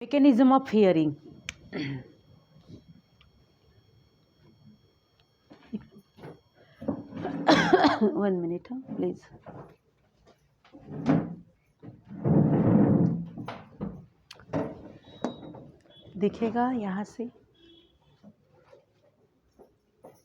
Mechanism of hearing. One minute, please. दिखेगा यहाँ से?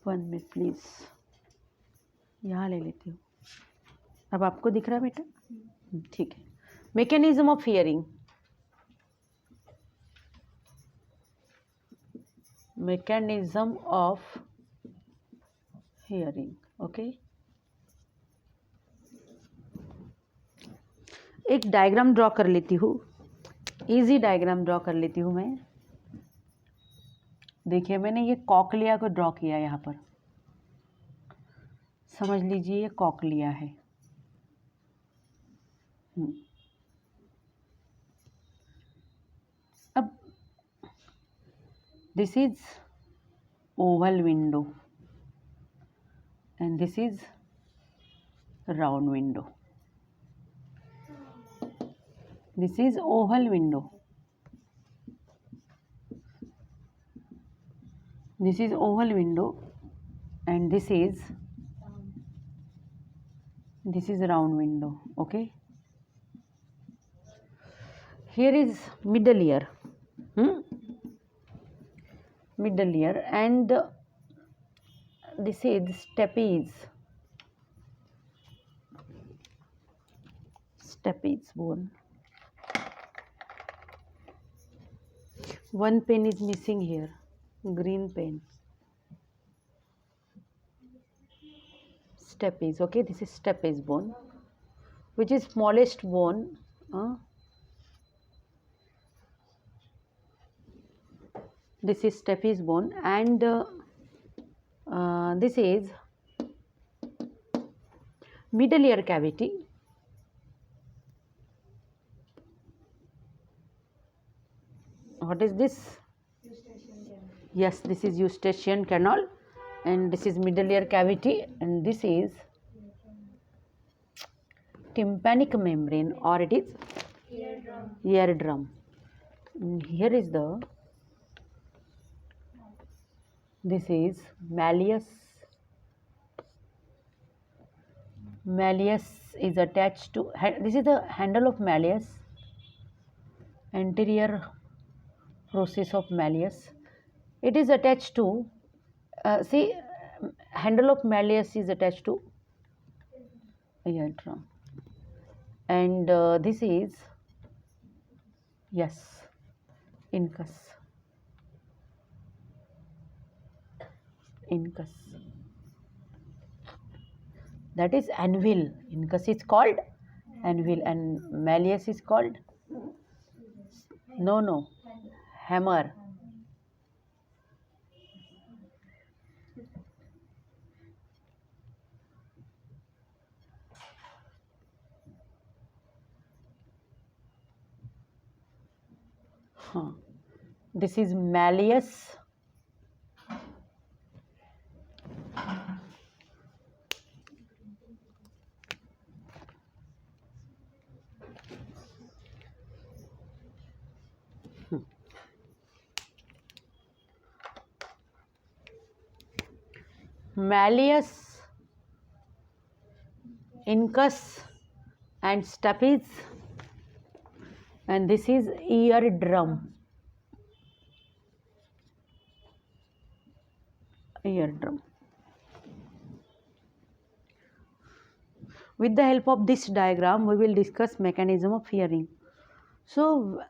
वन मिनट प्लीज, यहाँ ले लेती हूँ. अब आपको दिख रहा है बेटा? ठीक है. Mechanism of hearing. Mechanism of hearing. Okay. एक डायग्राम ड्रॉ कर लेती हूँ. इजी डायग्राम ड्रॉ कर लेती हूँ मैं. देखिए, मैंने ये कॉकलिया को ड्रॉ किया यहाँ पर. समझ लीजिए ये कॉकलिया है. अब this is Oval window and this is round window. This is oval window. This is oval window and this is round window. Okay. Here is middle ear. Middle ear and this is stapes bone. One pen is missing here, green pen. Stapes, okay, this is stapes bone, which is smallest bone. This is stapes bone and this is middle ear cavity. What is this? Yes, this is eustachian canal and this is middle ear cavity and this is tympanic membrane or it is eardrum. Here is this is malleus. Malleus is attached to, this is the handle of malleus, anterior process of malleus. It is attached to, see, handle of malleus is attached to eardrum and this is, yes, incus. That is anvil. Incus is called anvil and malleus is called hammer. This is malleus. Malleus, incus and stapes and this is eardrum. With the help of this diagram we will discuss mechanism of hearing. So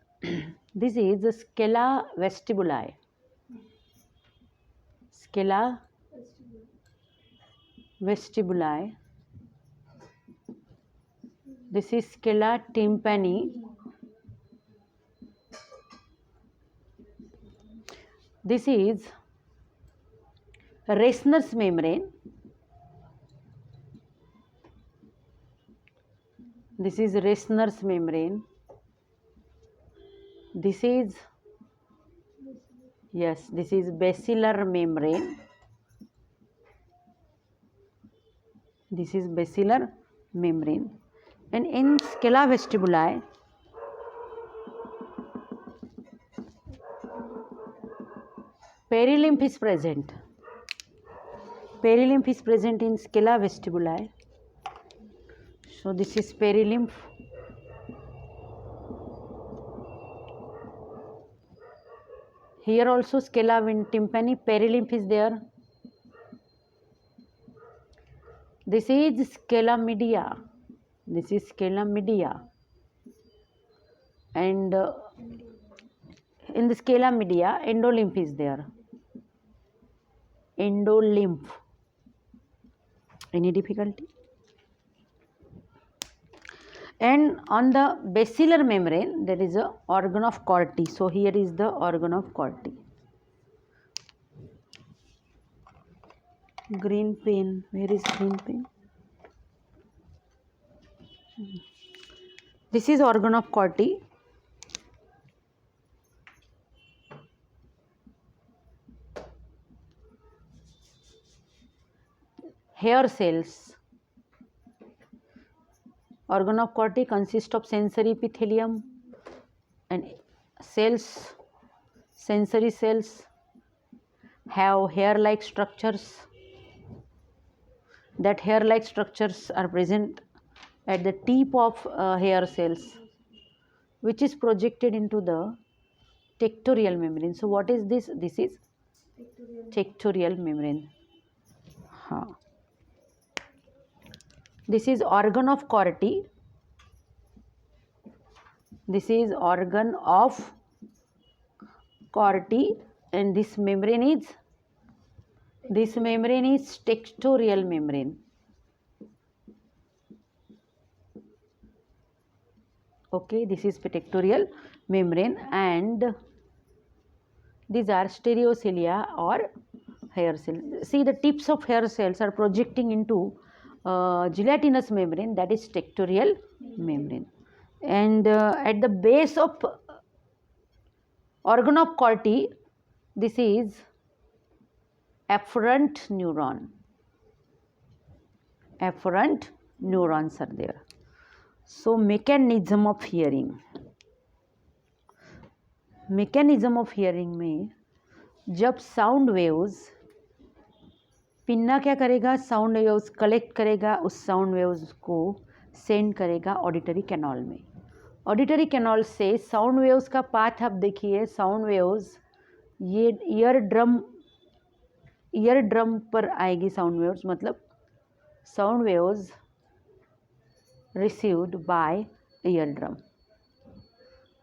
this is the scala vestibuli. Scala vestibuli. This is scala tympani. This is Reissner's membrane. This is Reissner's membrane. This is, yes, this is basilar membrane. This is basilar membrane. And in scala vestibuli, Perilymph is present. Perilymph is present in scala vestibuli. So this is perilymph. Here also scala tympani, perilymph is there. This is scala media. This is scala media. And in the scala media, endolymph is there. Endolymph. Any difficulty? And on the basilar membrane, there is a organ of Corti. So here is the organ of Corti. Green pen. Where is green pen? This is organ of Corti. Hair cells. Organ of Corti consists of sensory epithelium and cells. Sensory cells have hair-like structures. That hair-like structures are present at the tip of hair cells, which is projected into the tectorial membrane. So what is this? This is tectorial membrane. This is organ of Corti. This is organ of Corti, and this membrane is tectorial membrane. Okay, this is tectorial membrane, and these are stereocilia or hair cells. See, the tips of hair cells are projecting into gelatinous membrane, that is tectorial membrane. And at the base of organ of Corti, this is afferent neuron. Afferent neurons are there. So mechanism of hearing. Mechanism of hearing में जब sound waves, pinna क्या करेगा, sound waves collect करेगा, उस sound waves को send करेगा auditory canal में. Auditory canal से साउंड वेव्स का पाथ आप देखिए. साउंड वेव्स ये ईयर ड्रम पर आएगी. साउंड वेव्स मतलब sound waves received by ear drum.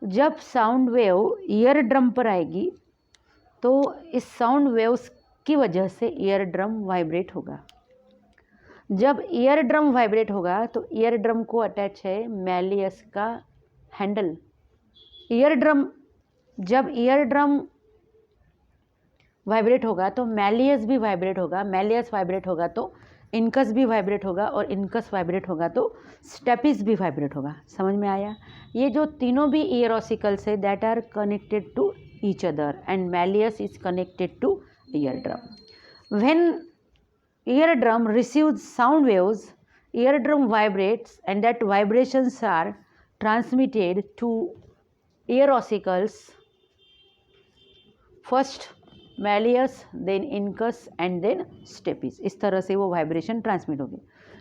जब साउंड वेव ईयर ड्रम पर आएगी तो इस साउंड वेव्स की वजह से ईयर ड्रम वाइब्रेट होगा. जब ईयर ड्रम वाइब्रेट होगा तो ईयर ड्रम को अटैच है मैलियस का हैंडल. जब ईयर ड्रम वाइब्रेट होगा तो मैलियस भी वाइब्रेट होगा. मैलियस वाइब्रेट होगा तो इनकस भी वाइब्रेट होगा, और इनकस वाइब्रेट होगा तो स्टेपिस भी वाइब्रेट होगा. समझ में आया? ये जो तीनों भी ईयर ऑसिकल्स है that are connected to each other, and malleus is connected to eardrum. When eardrum receives sound waves, eardrum vibrates, and that vibrations are transmitted to ear ossicles, first malleus, then incus, and then stapes. इस तरह से वो vibration transmit होगी.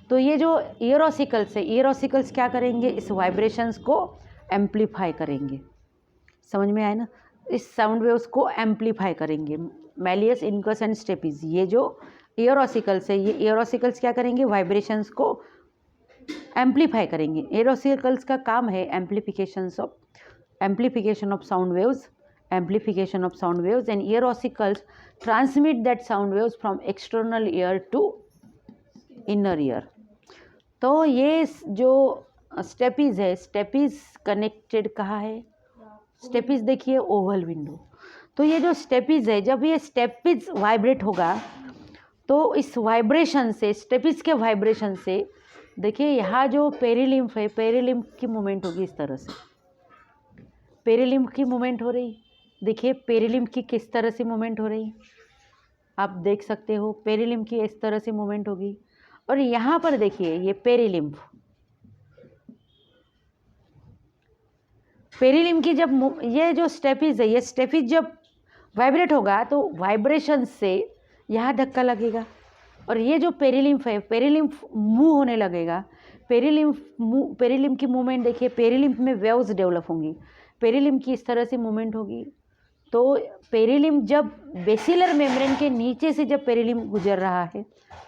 तो ये जो year ossicles है, ear ossicles क्या करेंगे, इस वाइब्रेशंस को एम्पलीफाई करेंगे. समझ में आया ना? इस साउंड वेव्स को एम्पलीफाई करेंगे. मैलियस, इनकस एंड स्टेपिस, ये जो ईयर ऑसिकल्स है, ये ईयर ऑसिकल्स क्या करेंगे, वाइब्रेशंस को एम्पलीफाई करेंगे. ईयर ऑसिकल्स का काम है amplification of sound waves, amplification of sound waves, and ear ossicles transmit that sound waves from external ear to inner ear. तो ये जो स्टेपिस है, स्टेपिस कनेक्टेड कहाँ है, स्टेपिस देखिए ओवल विंडो. तो ये जो स्टेपिस है, जब ये स्टेपिस वाइब्रेट होगा तो इस वाइब्रेशन से, स्टेपिस के वाइब्रेशन से देखिए यहाँ जो पेरिलिम्फ है, पेरिलिम्फ की मूवमेंट होगी इस तरह से. पेरिलिम्फ की मूवमेंट हो रही, देखिए पेरिलिम्फ की किस तरह से मूवमेंट हो रही, आप देख सकते हो. पेरिलिम्फ की इस तरह से मूवमेंट होगी. और यहाँ पर देखिए ये पेरिलिम्फ की जब ये जो स्टेपिस है, ये स्टेपिस जब वाइब्रेट होगा तो वाइब्रेशन से यहाँ धक्का लगेगा और ये जो पेरिलिम्फ है, पेरिलिम्फ मूव होने लगेगा। पेरिलिम्फ की मूवमेंट देखिए, पेरिलिम्फ में वेव्स डेवलप होंगी, पेरिलिम्फ की इस तरह से मूवमेंट होगी। तो पेरिलिम्फ जब बेसिलर मेम्ब्रेन के नीचे से जब पेरिलिम्फ गुजर रहा है,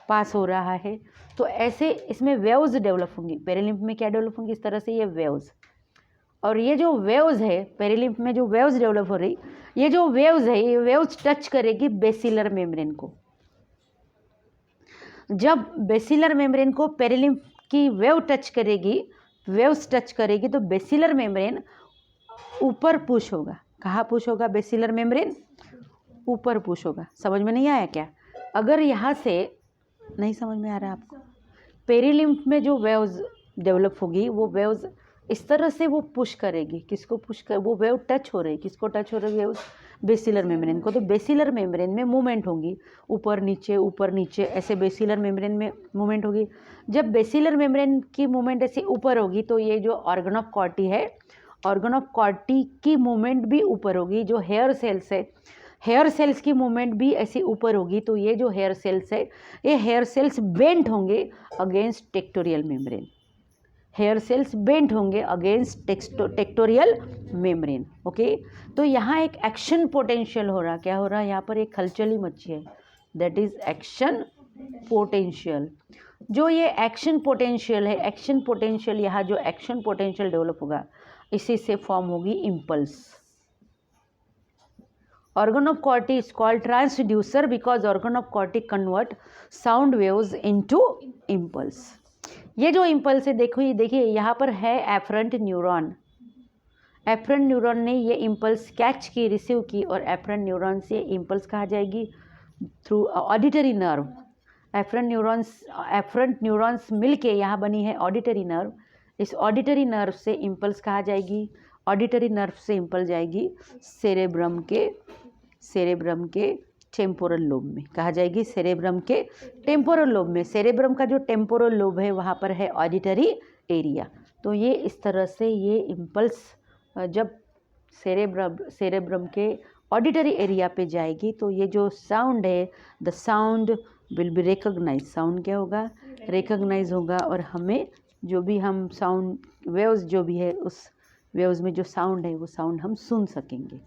पास हो रहा है, तो ऐसे इसमें वेव्स डेवलप होंगी। पेरिलिम्फ में क्या डेवलप होंगी, इस तरह से ये वेव्स। और ये जो वेव्स है, पेरिलिम्फ में जो वेव्स डेवलप हो रही, ये जो वेव्स है, ये वेव्स टच करेगी बेसिलर मेम्ब्रेन को। जब बेसिलर मेम्ब्रेन को पेरिलिम्फ की वेव टच करेगी, वेव्स टच करेगी, तो बेसिलर मेम्ब्रेन ऊपर पुश होगा। कहाँ पुश होगा? बेसिलर मेम्ब्रेन ऊपर पुश होगा। समझ में नहीं आया क्या? अगर यहाँ से नहीं समझ में आ रहा है आपको, पेरिलिम्फ में जो वेव्स डेवलप होगी, वो वेव्स इस तरह से वो पुश करेगी। किसको पुश कर? वो वेव टच हो रही, किसको टच हो रही वेव्स? बेसिलर मेम्ब्रेन को। तो बेसिलर मेम्ब्रेन में मूवमेंट होंगी, ऊपर नीचे, ऐसे बेसिलर मेम्ब्रेन में मूवमेंट होगी। जब बेसिलर मेम्ब्रेन की मूवमेंट ऐसे ऊपर होगी, तो ये जो ऑर्गन ऑफ कॉर्टी है, ऑर्गन ऑफ कॉर्टी की मूवमेंट भी ऊपर होगी। जो हेयर सेल्स है, हेयर सेल्स की मूवमेंट भी ऐसी ऊपर होगी। तो ये जो हेयर सेल्स है, ये हेयर सेल्स बेंट होंगे against tectorial membrane. Hair cells bent होंगे अगेंस्ट टेक्टोरियल मेम्ब्रेन। ओके, तो यहाँ एक एक्शन पोटेंशियल हो रहा। क्या हो रहा है? यहाँ पर एक हलचल ही मची है, दैट इज एक्शन पोटेंशियल। जो ये एक्शन पोटेंशियल है, एक्शन पोटेंशियल, यहाँ जो एक्शन पोटेंशियल डेवलप होगा, इसी से फॉर्म होगी impulse. Organ of Corti is called transducer because organ of Corti convert sound waves into impulse. ये जो इम्पल्स है, देखो ये देखिए, यहाँ पर है एफरेंट न्यूरॉन। एफरेंट न्यूरॉन ने ये इम्पल्स कैच की, रिसीव की, और एफरेंट न्यूरॉन से इम्पल्स कहा जाएगी through auditory nerve. Efferent neurons मिलके यहाँ बनी है ऑडिटरी नर्व। इस ऑडिटरी नर्व से इम्पल्स कहा जाएगी, ऑडिटरी नर्व से इम्पल्स जाएगी सेरेब्रम के टेम्पोरल लोब में। कहा जाएगी सेरेब्रम के टेम्पोरल लोब में। सेरेब्रम का जो टेम्पोरल लोब है, वहाँ पर है ऑडिटरी एरिया। तो ये इस तरह से ये इम्पल्स जब सेरेब्रम के ऑडिटरी एरिया पे जाएगी, तो ये जो साउंड है, the sound will be recognise. Sound क्या होगा? रिकॉग्नाइज होगा, और हमें जो भी हम साउंड वेव्स जो भी है, उस वेव्स में जो साउंड है, वो साउंड हम सुन सकेंगे।